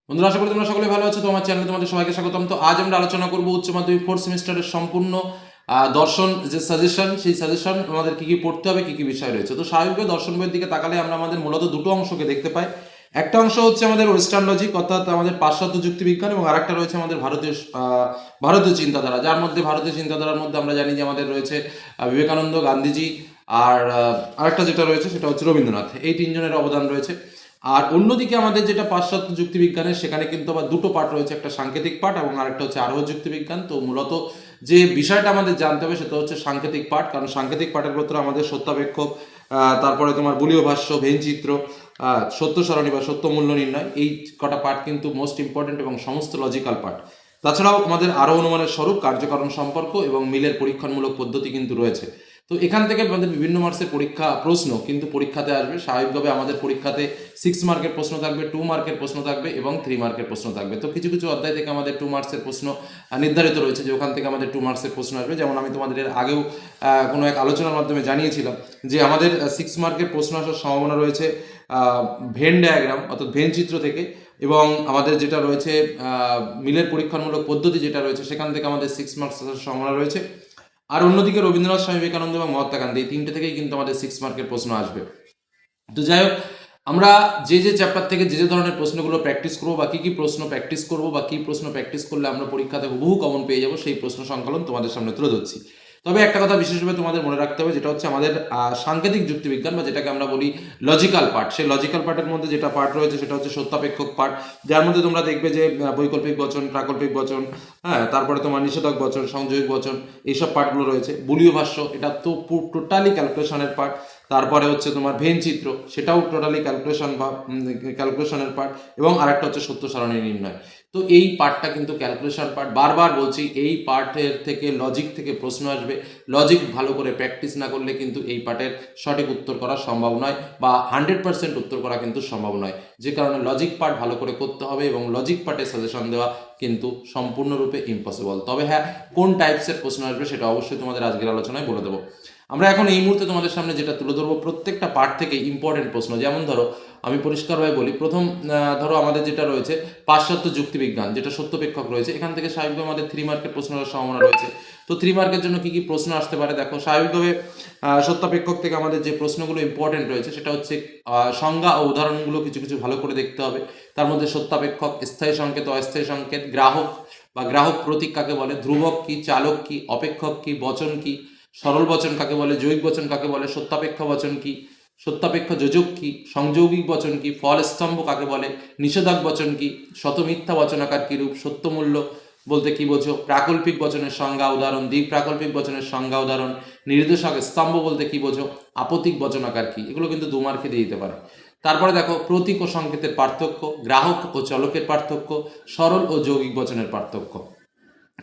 বন্ধুরা, আশা করি তোমরা সকলে ভালো আছো। তো আমার চ্যানেলে তোমাদের সবাইকে স্বাগতম। তো আজ আমরা আলোচনা করব উচ্চ মাধ্যমিক ফোর্থ সেমিস্টারের সম্পূর্ণ দর্শন যে সাজেশন, সেই সাজেশন আমাদের কি কি পড়তে হবে, কি কি বিষয় রয়েছে। তো স্বাভাবিকভাবে দর্শন বইয়ের দিকে তাকালে আমরা আমাদের মূলত দুটো অংশকে দেখতে পাই। একটা অংশ হচ্ছে আমাদের ওয়েস্টার্ন লজিক, অর্থাৎ আমাদের পাশ্চাত্য যুক্তিবিজ্ঞান, এবং আরেকটা রয়েছে আমাদের ভারতীয় চিন্তাধারা, যার মধ্যে ভারতীয় চিন্তাধারার মধ্যে আমরা জানি যে আমাদের রয়েছে বিবেকানন্দ, গান্ধীজি, আর আরেকটা যেটা রয়েছে সেটা হচ্ছে রবীন্দ্রনাথ। এই তিনজনের অবদান রয়েছে। আর অন্যদিকে আমাদের যেটা পাশ্চাত্য যুক্তিবিজ্ঞানের, সেখানে কিন্তু আবার দুটো পার্ট রয়েছে, একটা সাংকেতিক পার্ট এবং আরেকটা হচ্ছে আরোহ যুক্তিবিজ্ঞান। তো মূলত যে বিষয়টা আমাদের জানতে হবে সেটা হচ্ছে সাংকেতিক পার্ট, কারণ সাংকেতিক পার্টের ভেতরে আমাদের সত্যাপেক্ষক, তারপরে তোমার বলীয় ভাষ্য, ভেনচিত্র, সত্য সারণী বা সত্য মূল্য নির্ণয়, এই কটা পার্ট কিন্তু মোস্ট ইম্পর্টেন্ট এবং সমস্ত লজিক্যাল পার্ট। তাছাড়াও আমাদের আরো অনুমানের স্বরূপ, কার্যকারণ সম্পর্ক এবং মিলের পরীক্ষণমূলক পদ্ধতি কিন্তু রয়েছে। তো এখান থেকে আমাদের বিভিন্ন মার্কসের প্রশ্ন কিন্তু পরীক্ষাতে আসবে। স্বাভাবিকভাবে আমাদের পরীক্ষাতে 6 মার্কের প্রশ্ন থাকবে, 2 মার্কের প্রশ্ন থাকবে এবং 3 মার্কের প্রশ্ন থাকবে। তো কিছু কিছু অধ্যায় থেকে আমাদের 2 মার্কসের প্রশ্ন নির্ধারিত রয়েছে, যে ওখান থেকে আমাদের 2 মার্কসের প্রশ্ন আসবে। যেমন আমি তোমাদের এর আগেও কোনো এক আলোচনার মাধ্যমে জানিয়েছিলাম যে আমাদের 6 মার্কের প্রশ্ন আসার সম্ভাবনা রয়েছে ভেন ডায়াগ্রাম অর্থাৎ ভেন চিত্র থেকে, এবং আমাদের যেটা রয়েছে মিলের পরীক্ষামূলক পদ্ধতি যেটা রয়েছে, সেখান থেকে আমাদের 6 মার্কস আসার সম্ভাবনা রয়েছে। আর অন্যদিকে রবীন্দ্রনাথ, স্বামী বিবেকানন্দ এবং মহাত্মা গান্ধী, এই তিনটে থেকেই কিন্তু আমাদের 6 মার্কের প্রশ্ন আসবে। তো যাই হোক, আমরা যে যে চ্যাপ্টার থেকে যে যে ধরনের প্রশ্নগুলো প্র্যাকটিস করবো, বা কী কী প্রশ্ন প্র্যাকটিস করবো, বা কী প্রশ্ন প্র্যাকটিস করলে আমরা পরীক্ষাতে হুবহু কমন পেয়ে যাবো, সেই প্রশ্ন সংকলন তোমাদের সামনে তুলে ধরছি। তবে একটা কথা বিশেষভাবে তোমাদের মনে রাখতে হবে, যেটা হচ্ছে আমাদের সাংকেতিক যুক্তিবিজ্ঞান, বা যেটাকে আমরা বলি লজিক্যাল পার্ট। সেই লজিক্যাল পার্টের মধ্যে যেটা পার্ট রয়েছে সেটা হচ্ছে সত্যাপেক্ষক পার্ট, যার মধ্যে তোমরা দেখবে যে বৈকল্পিক বচন, প্রাকল্পিক বচন, হ্যাঁ, তারপরে তোমার নিষেধক বচন, সংযোগিক বচন, এইসব পার্টগুলো রয়েছে। বলীয় ভাষ্য, এটা তো টোটালি ক্যালকুলেশনের পার্ট। তারপরে হচ্ছে তোমার ভেন চিত্র, সেটাও টোটালি ক্যালকুলেশন বা ক্যালকুলেশনের পার্ট। এবং আরেকটা হচ্ছে সত্য সারণী নির্ণয়। তো এই পার্টটা কিন্তু ক্যালকুলেশন পার্ট। বারবার বলছি, এই পার্টের থেকে লজিক থেকে প্রশ্ন আসবে। লজিক ভালো করে প্র্যাকটিস না করলে কিন্তু এই পার্টের সঠিক উত্তর করা সম্ভব নয়, বা 100% উত্তর করা কিন্তু সম্ভব নয়। যে কারণে লজিক পার্ট ভালো করে করতে হবে, এবং লজিক পার্টে সাজেশন দেওয়া কিন্তু সম্পূর্ণরূপে ইম্পসিবল। তবে হ্যাঁ, কোন টাইপসের প্রশ্ন আসবে সেটা অবশ্যই তোমাদের আজকের আলোচনায় বলে দেবো। আমরা এখন এই মুহূর্তে তোমাদের সামনে যেটা তুলে ধরবো, প্রত্যেকটা পার্ট থেকে ইম্পর্টেন্ট প্রশ্ন। যেমন ধরো, আমি পরিষ্কারভাবে বলি, প্রথম ধরো আমাদের যেটা রয়েছে পাশ্চাত্য যুক্তিবিজ্ঞান, যেটা সত্যপেক্ষক রয়েছে, এখান থেকে স্বাভাবিকভাবে আমাদের 3 মার্কের প্রশ্ন আসার সম্ভাবনা রয়েছে। তো 3 মার্কের জন্য কি কি প্রশ্ন আসতে পারে দেখো। স্বাভাবিকভাবে সত্যাপেক্ষক থেকে আমাদের যে প্রশ্নগুলো ইম্পর্টেন্ট রয়েছে সেটা হচ্ছে সংজ্ঞা ও উদাহরণগুলো কিছু কিছু ভালো করে দেখতে হবে। তার মধ্যে সত্যাপেক্ষক, স্থায়ী সংকেত, অস্থায়ী সংকেত, গ্রাহক বা গ্রাহক প্রতীক কাকে বলে, ধ্রুবক কি, চালক কি, অপেক্ষক কি, বচন কি, সরল বচন কাকে বলে, যৌগিক বচন কাকে বলে, সত্যাপেক্ষ বচন কি, সত্যাপেক্ষ যোজক কি, সংযৌগিক বচন কি, ফল স্তম্ভ কাকে বলে, নিষেধক বচন কি, শতমিথ্যা বচনাকার কি রূপ, সত্যমূল্য বলতে কি বোঝো, প্রাকল্পিক বচনের সংজ্ঞা উদাহরণ, দ্বি প্রাকল্পিক বচনের সংজ্ঞা উদাহরণ, নির্দেশক স্তম্ভ বলতে কি বোঝো, আপতিক বচনাকার কি। এগুলো কিন্তু 2 মার্কে দিয়ে দিতে পারে। তারপরে দেখো, প্রতীক ও সংকেতের পার্থক্য, গ্রাহক ও চলকের পার্থক্য, সরল ও যৌগিক বচনের পার্থক্য।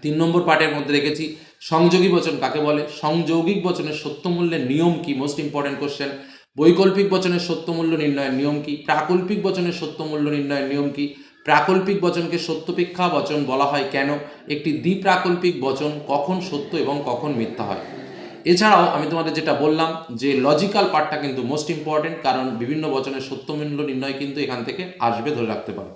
3 নম্বর পার্টের মধ্যে রেখেছি সংযোগী বচন কাকে বলে, সংযৌগিক বচনের সত্যমূল্যের নিয়ম কি, মোস্ট ইম্পর্টেন্ট কোশ্চেন, বৈকল্পিক বচনের সত্যমূল্য নির্ণয়ের নিয়ম কি, প্রাকল্পিক বচনের সত্যমূল্য নির্ণয়ের নিয়ম কি, প্রাকল্পিক বচনকে সত্যপেক্ষা বচন বলা হয় কেন, একটি দ্বিপ্রাকল্পিক বচন কখন সত্য এবং কখন মিথ্যা হয়। এছাড়াও আমি তোমাদের যেটা বললাম যে লজিক্যাল পার্টটা কিন্তু মোস্ট ইম্পর্টেন্ট, কারণ বিভিন্ন বচনের সত্যমূল্য নির্ণয় কিন্তু এখান থেকে আসবে, ধরে রাখতে পারো।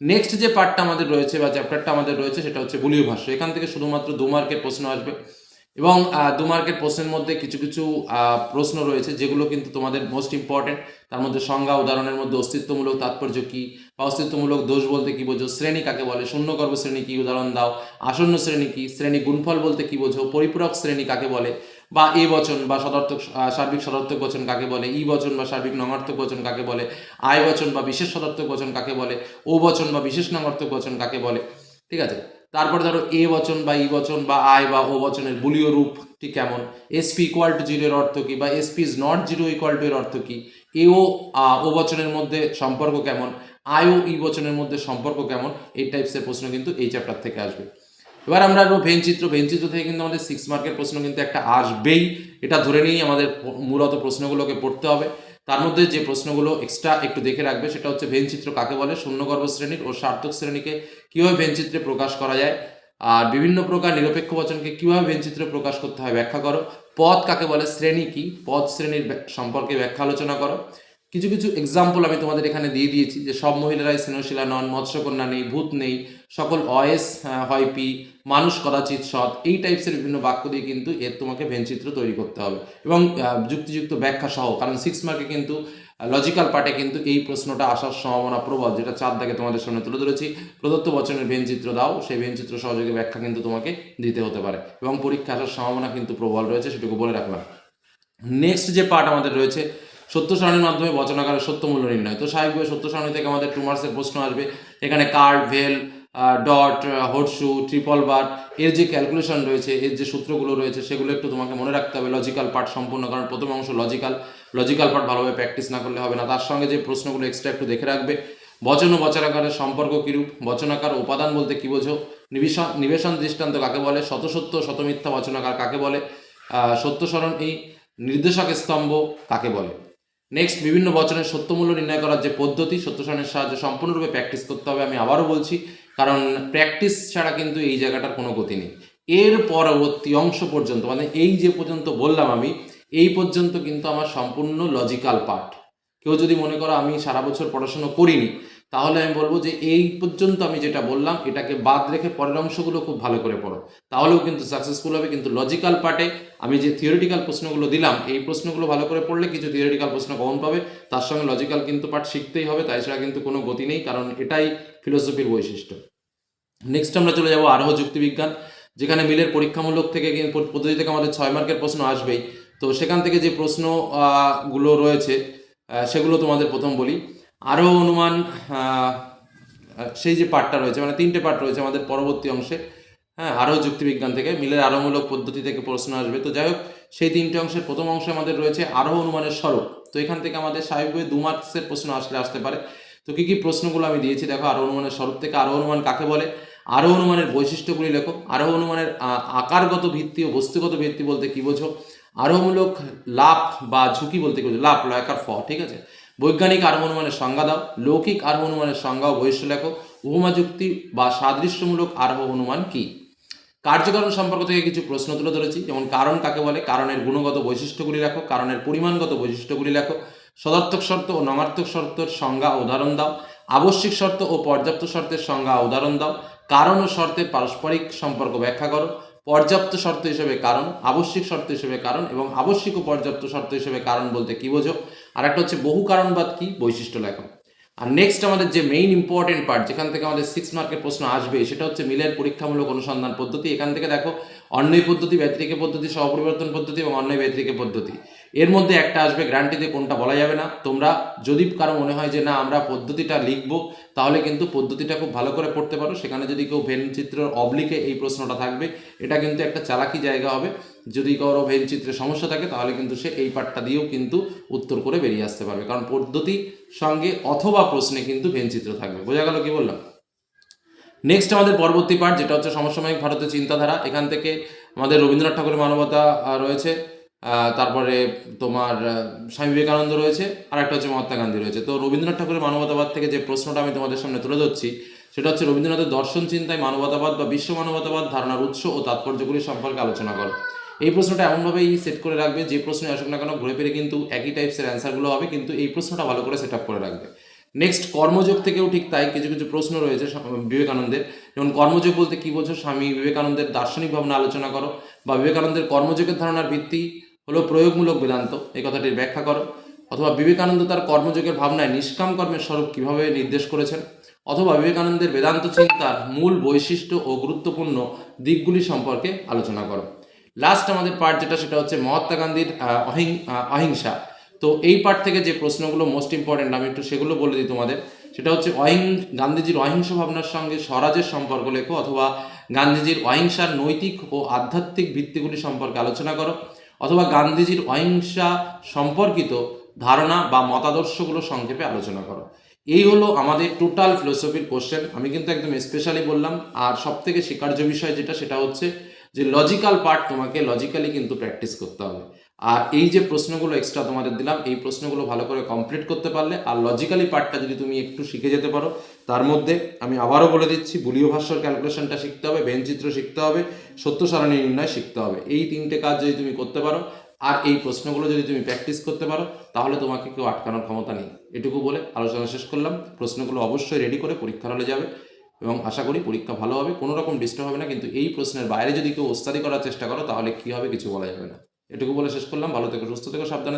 নেক্সট যে পার্টটা আমাদের রয়েছে বা চ্যাপ্টারটা আমাদের রয়েছে সেটা হচ্ছে বলীয় ভাষ্য। এখান থেকে শুধুমাত্র 2 মার্কের প্রশ্ন আসবে, এবং 2 মার্কের প্রশ্নের মধ্যে কিছু কিছু প্রশ্ন রয়েছে যেগুলো কিন্তু তোমাদের মোস্ট ইম্পর্টেন্ট। তার মধ্যে সংজ্ঞা, উদাহরণের মধ্যে অস্তিত্বমূলক তাৎপর্য কী, বা অস্তিত্বমূলক দোষ বলতে কী বোঝো, শ্রেণী কাকে বলে, শূন্যগর্ভ শ্রেণী কী, উদাহরণ দাও, আসন্ন শ্রেণী কী, শ্রেণী গুণফল বলতে কী বোঝো, পরিপূরক শ্রেণী কাকে বলে, বা এ বচন বা সদর্থক সার্বিক সদর্থক বচন কাকে বলে, ই বচন বা সার্বিক নঙার্থক বচন কাকে বলে, আয় বচন বা বিশেষ সদর্থক বচন কাকে বলে, ও বচন বা বিশেষ নঙার্থক বচন কাকে বলে। ঠিক আছে। তারপরে ধরো এ বচন বা ই বচন বা আয় বা ও বচনের বুলীয় রূপটি কেমন, এসপি ইকুয়াল টু 0 এর অর্থ কী, বা SP is not 0 equal to এর অর্থ কী, এ ও বচনের মধ্যে সম্পর্ক কেমন, আয় ও ই বচনের মধ্যে সম্পর্ক কেমন। এই টাইপসের প্রশ্ন কিন্তু এই চ্যাপ্টার থেকে আসবে। এবার আমরা ভেনচিত্র থেকে কিন্তু আমাদের 6 মার্কের প্রশ্ন কিন্তু একটা আসবেই, এটা ধরে নিয়েই আমাদের মূলত প্রশ্নগুলোকে পড়তে হবে। তার মধ্যে যে প্রশ্নগুলো এক্সট্রা একটু দেখে রাখবে সেটা হচ্ছে ভেনচিত্র কাকে বলে, শূন্যগর্ভ শ্রেণীর ও সার্থক শ্রেণীকে কীভাবে ভেনচিত্রে প্রকাশ করা যায়, আর বিভিন্ন প্রকার নিরপেক্ষ বচনকে কীভাবে ভেনচিত্রে প্রকাশ করতে হয় ব্যাখ্যা করো, পদ কাকে বলে, শ্রেণী কি, পদ শ্রেণীর সম্পর্কে ব্যাখ্যা আলোচনা করো। কিছু কিছু এক্সাম্পল আমি তোমাদের এখানে দিয়ে দিয়েছি যে সব মহিলারাই স্নেহশীলা নন, মৎস্যকন্যা নেই, ভূত নেই, সকল অয়েস হয় পি, মানুষ কদাচিৎ সৎ, এই টাইপসের বিভিন্ন বাক্য দিয়ে কিন্তু এর তোমাকে ভেনচিত্র তৈরি করতে হবে এবং যুক্তিযুক্ত ব্যাখ্যা সহ, কারণ 6 মার্কে কিন্তু লজিক্যাল পার্টে কিন্তু এই প্রশ্নটা আসার সম্ভাবনা প্রবল, যেটা 4 দাগে তোমাদের সামনে তুলে ধরেছি। প্রদত্ত বচনের ভেনচিত্র দাও, সেই ভেনচিত্র সহযোগে ব্যাখ্যা কিন্তু তোমাকে দিতে হতে পারে এবং পরীক্ষা আসার সম্ভাবনা কিন্তু প্রবল রয়েছে, সেটুকু বলে রাখলাম। নেক্সট যে পার্ট আমাদের রয়েছে সত্য সারণীর মাধ্যমে বচনাকারের সত্য মূল্য নির্ণয়। তো স্বাভাবিকভাবে সত্য সারণী থেকে আমাদের 2 মার্কসের প্রশ্ন আসবে। এখানে কার্ড, ভেল, ডট, হোর্সশু, ট্রিপল বার, এর যে ক্যালকুলেশন রয়েছে, এর যে সূত্রগুলো রয়েছে সেগুলো একটু তোমাকে মনে রাখতে হবে লজিক্যাল পার্ট সম্পূর্ণ, কারণ প্রথম অংশ লজিক্যাল পার্ট ভালোভাবে প্র্যাকটিস না করলে হবে না। তার সঙ্গে যে প্রশ্নগুলো এক্সট্রা একটু দেখে রাখবে। বচন ও বচনাকারের সম্পর্ক কিরূপ, বচনাকার উপাদান বলতে কি বোঝো, নিবেশন দৃষ্টান্ত কাকে বলে, শতসত্য শতমিথ্যা বচনাকার কাকে বলে, সত্য স্মরণ এই নির্দেশক স্তম্ভ কাকে বলে। নেক্সট, বিভিন্ন বচনের সত্যমূল্য নির্ণয় করার যে পদ্ধতি, সত্য সারণীর সাহায্যে সম্পূর্ণরূপে প্র্যাকটিস করতে হবে। আমি আবারও বলছি, কারণ প্র্যাকটিস ছাড়া কিন্তু এই জায়গাটার কোনো গতি নেই। এর পরবর্তী অংশ পর্যন্ত, মানে এই যে পর্যন্ত বললাম আমি, এই পর্যন্ত কিন্তু আমার সম্পূর্ণ লজিক্যাল পার্ট। কেউ যদি মনে করো আমি সারা বছর পড়াশোনা করিনি, তাহলে আমি বলবো যে এই পর্যন্ত আমি যেটা বললাম এটাকে বাদ রেখে পরের অংশগুলো খুব ভালো করে পড়ো, তাহলেও কিন্তু সাকসেসফুল হবে। কিন্তু লজিক্যাল পার্টে আমি যে থিওরিটিক্যাল প্রশ্নগুলো দিলাম, এই প্রশ্নগুলো ভালো করে পড়লে কিছু থিওরিটিক্যাল প্রশ্ন কমন পাবে, তার সঙ্গে লজিক্যাল কিন্তু পার্ট শিখতেই হবে, তাই ছাড়া কিন্তু কোনো গতি নেই, কারণ এটাই ফিলোসফির বৈশিষ্ট্য। নেক্সট আমরা চলে যাব আরোহ যুক্তিবিজ্ঞান, যেখানে মিলের পরীক্ষামূলক থেকে পদ্ধতি থেকে আমাদের 6 মার্কের প্রশ্ন আসবেই। তো সেখান থেকে যে প্রশ্নগুলো রয়েছে সেগুলো তোমাদের প্রথম বলি। আরোহ অনুমান, সেই যে পার্টটা রয়েছে, মানে 3টে পার্ট রয়েছে আমাদের পরবর্তী অংশে। হ্যাঁ, আরোহ যুক্তিবিজ্ঞান থেকে মিলের আরোহমূলক পদ্ধতি থেকে প্রশ্ন আসবে। তো যাই হোক, সেই 3টে অংশের প্রথম অংশে আমাদের রয়েছে আরোহ অনুমানের স্বরূপ। তো এখান থেকে আমাদের স্বাভাবিকভাবে 2 মার্কসের প্রশ্ন আসতে পারে। তো কি কি প্রশ্নগুলো আমি দিয়েছি দেখো। আরোহ অনুমানের স্বরূপ থেকে আরোহ অনুমান কাকে বলে, আরোহ অনুমানের বৈশিষ্ট্যগুলি লেখো, আরোহ অনুমানের আকারগত ভিত্তি ও বস্তুগত ভিত্তি বলতে কি বোঝো, আরোহমূলক লাভ বা ঝুঁকি বলতে কি বোঝো, লাভ লয়কার ফ, ঠিক আছে। বৈজ্ঞানিক আরোহ অনুমানের সংজ্ঞা দাও, লৌকিক আরোহ অনুমানের সংজ্ঞা ও বৈশিষ্ট্য লেখো, উপমা যুক্তি বা সাদৃশ্যমূলক আরোহ অনুমান কি। কার্যকারণ সম্পর্ক থেকে কিছু প্রশ্ন তুলে ধরেছি, যেমন কারণ কাকে বলে, কারণের গুণগত বৈশিষ্ট্যগুলি লেখো, কারণের পরিমাণগত বৈশিষ্ট্যগুলি লেখো, সদার্থক শর্ত ও নঙার্থক শর্তের সংজ্ঞা ও উদাহরণ দাও, আবশ্যিক শর্ত ও পর্যাপ্ত শর্তের সংজ্ঞা ও উদাহরণ দাও, কারণ ও শর্তের পারস্পরিক সম্পর্ক ব্যাখ্যা করো, পর্যাপ্ত শর্ত হিসেবে কারণ, আবশ্যিক শর্ত হিসেবে কারণ এবং আবশ্যিক ও পর্যাপ্ত শর্ত হিসেবে কারণ বলতে কি বোঝো। আর একটা হচ্ছে বহু কারণবাদ কি, বৈশিষ্ট্য লেখো। আর নেক্সট আমাদের যে মেইন ইম্পর্টেন্ট পার্ট, যেখান থেকে আমাদের 6 মার্কের প্রশ্ন আসবে, সেটা হচ্ছে মিলের পরীক্ষামূলক অনুসন্ধান পদ্ধতি। এখান থেকে দেখো অন্যয় পদ্ধতি, ব্যতিরেকে পদ্ধতি, সহপরিবর্তন পদ্ধতি এবং অন্যয় ব্যতিরেকে পদ্ধতি। এর মধ্যে একটা আসবে, গ্যারান্টি দিয়ে কোনটা বলা যাবে না। তোমরা যদি কারো মনে হয় যে না আমরা পদ্ধতিটা লিখবো, তাহলে কিন্তু পদ্ধতিটা খুব ভালো করে পড়তে পারো। সেখানে যদি কেউ ভেনচিত্রের অবলিকে এই প্রশ্নটা থাকবে, এটা কিন্তু একটা চালাকি জায়গা হবে। যদি কারো ভেনচিত্রে সমস্যা থাকে তাহলে কিন্তু সে এই পার্টটা দিয়েও কিন্তু উত্তর করে বেরিয়ে আসতে পারবে, কারণ পদ্ধতি সঙ্গে অথবা প্রশ্নে কিন্তু ভেনচিত্র থাকবে। বোঝা গেল কি বললাম। নেক্সট আমাদের পরবর্তী পার্ট, যেটা হচ্ছে সমসাময়িক ভারতের চিন্তাধারা। এখান থেকে আমাদের রবীন্দ্রনাথ ঠাকুরের মানবতা রয়েছে, তারপরে তোমার স্বামী বিবেকানন্দ রয়েছে, আর একটা হচ্ছে মহাত্মা গান্ধী রয়েছে। তো রবীন্দ্রনাথ ঠাকুরের মানবতাবাদ থেকে যে প্রশ্নটা আমি তোমাদের সামনে তুলে ধরছি, সেটা হচ্ছে রবীন্দ্রনাথের দর্শন চিন্তায় মানবতাবাদ বা বিশ্ব মানবতাবাদ ধারণার উৎস ও তাৎপর্যগুলি সম্পর্কে আলোচনা করো। এই প্রশ্নটা এমনভাবেই সেট করে রাখবে, যে প্রশ্নে আসুক না কেন ঘুরে ফিরে কিন্তু একই টাইপসের অ্যান্সারগুলো হবে, কিন্তু এই প্রশ্নটা ভালো করে সেট আপ করে রাখবে। নেক্সট, কর্মযোগ থেকেও ঠিক তাই, কিছু কিছু প্রশ্ন রয়েছে বিবেকানন্দের, যেমন কর্মযোগ বলতে কি বোঝো, স্বামী বিবেকানন্দের দার্শনিক ভাবনা আলোচনা করো, বা বিবেকানন্দের কর্মযোগের ধারণার ভিত্তি হলো প্রয়োগমূলক বেদান্ত, এই কথাটির ব্যাখ্যা করো। অথবা বিবেকানন্দ তার কর্মযোগের ভাবনায় নিষ্কাম কর্মের স্বরূপ কিভাবে নির্দেশ করেছেন। অথবা বিবেকানন্দের বেদান্ত চিন্তার মূল বৈশিষ্ট্য ও গুরুত্বপূর্ণ দিকগুলি সম্পর্কে আলোচনা করো। লাস্ট আমাদের পার্ট যেটা, সেটা হচ্ছে মহাত্মা গান্ধীর অহিংসা। তো এই পার্ট থেকে যে প্রশ্নগুলো মোস্ট ইম্পর্টেন্ট, আমি একটু সেগুলো বলে দিই তোমাদের। সেটা হচ্ছে গান্ধীজির অহিংস ভাবনার সঙ্গে স্বরাজের সম্পর্ক লেখো, অথবা গান্ধীজির অহিংসার নৈতিক ও আধ্যাত্মিক ভিত্তিগুলি সম্পর্কে আলোচনা করো, অথবা গান্ধীজির অহিংসা সম্পর্কিত ধারণা বা মতাদর্শগুলো সংক্ষেপে আলোচনা করো। এই হলো আমাদের টোটাল ফিলোসফির কোশ্চেন। আমি কিন্তু একদম স্পেশালি বললাম। আর সব থেকে স্বীকার্য বিষয় যেটা, সেটা হচ্ছে যে লজিক্যাল পার্ট তোমাকে লজিক্যালি কিন্তু প্র্যাকটিস করতে হবে। আর এই যে প্রশ্নগুলো এক্সট্রা তোমাদের দিলাম, এই প্রশ্নগুলো ভালো করে কমপ্লিট করতে পারলে, আর লজিক্যালি পার্টটা যদি তুমি একটু শিখে যেতে পারো, তার মধ্যে আমি আবারও বলে দিচ্ছি, বুলীয় ভাষ্যর ক্যালকুলেশনটা শিখতে হবে, ভেনচিত্র শিখতে হবে, সত্য সারণী নির্ণয় শিখতে হবে। এই 3টে কাজ যদি তুমি করতে পারো, আর এই প্রশ্নগুলো যদি তুমি প্র্যাকটিস করতে পারো তাহলে তোমাকে কেউ আটকানোর ক্ষমতা নেই। এটুকু বলে আলোচনা শেষ করলাম। প্রশ্নগুলো অবশ্যই রেডি করে পরীক্ষার হলে যাবে এবং আশা করি পরীক্ষা ভালো হবে, কোনো রকম ডিস্টার্ব হবে না। কিন্তু এই প্রশ্নের বাইরে যদি কেউ ওস্তাদি করার চেষ্টা করো তাহলে কী হবে কিছু বলা যাবে না। এটুকু বলে শেষ করলাম। ভালো থেকো, সুস্থ থেকো, সাবধানে থেকো।